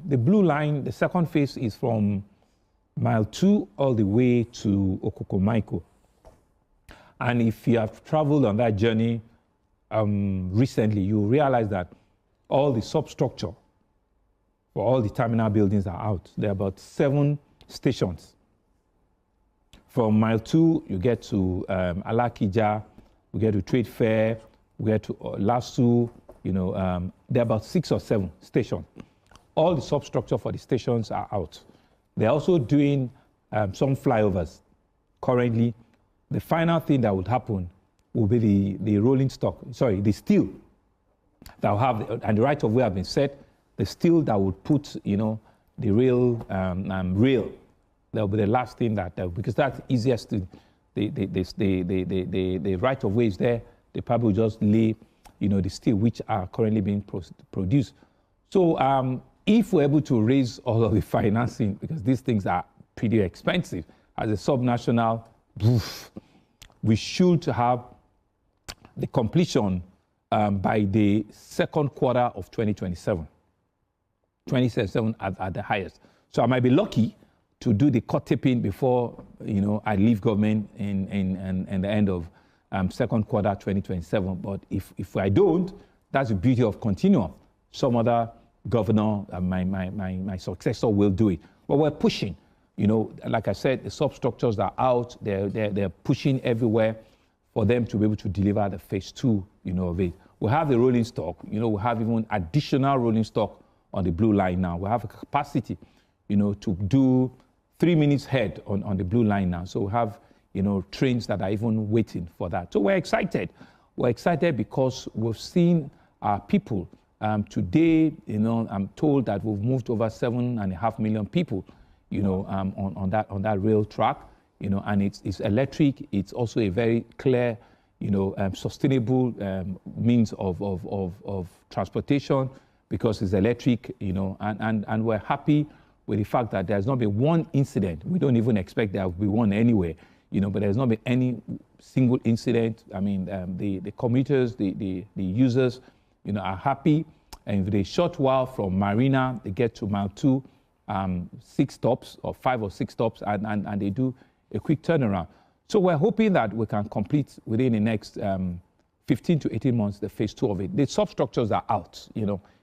The blue line, the second phase is from mile 2 all the way to Okokomaiko. And if you have traveled on that journey recently, you realize that all the substructure for all the terminal buildings are out. There are about 7 stations. From mile 2, you get to Alakija, we get to Trade Fair, we get to Lasu, there are about 6 or 7 stations. All the substructure for the stations are out. They're also doing some flyovers. Currently, the final thing that would happen will be the rolling stock, the steel that will have, and the right of way have been set, the steel that would put, the rail, that will be the last thing that, because that's easiest to, the right of way is there, they probably will just lay, the steel which are currently being produced. So if we're able to raise all of the financing, because these things are pretty expensive, as a subnational, we should have the completion by the second quarter of 2027. 2027 at the highest. So I might be lucky to do the cut tipping before, I leave government in the end of second quarter 2027. But if I don't, that's the beauty of continuum. Some other governor, my successor will do it. But we're pushing. Like I said, the substructures are out. They're pushing everywhere for them to be able to deliver the phase 2, of it. We have the rolling stock. We have even additional rolling stock on the blue line now. We have a capacity, to do 3 minutes head on the blue line now. So we have, trains that are even waiting for that. So we're excited. We're excited because we've seen our people. Today, I'm told that we've moved over 7.5 million people, on that rail track, and it's electric. It's also a very clear, sustainable means of transportation because it's electric, and we're happy with the fact that there's not been one incident. We don't even expect there will be one anyway, but there's not been any single incident. I mean, the commuters, the users, are happy. And with a short while from Marina, they get to mile 2, 6 stops or 5 or 6 stops, and they do a quick turnaround. So we're hoping that we can complete within the next 15 to 18 months the phase 2 of it. The substructures are out.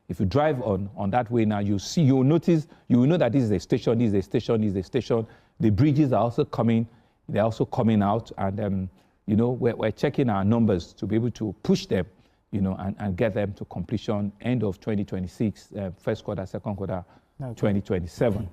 If you drive on that way now, you'll notice, you will know that this is a station, this is a station, this is a station. The bridges are also coming. They're also coming out, and we're checking our numbers to be able to push them, and get them to completion end of 2026, first quarter, second quarter, 2027.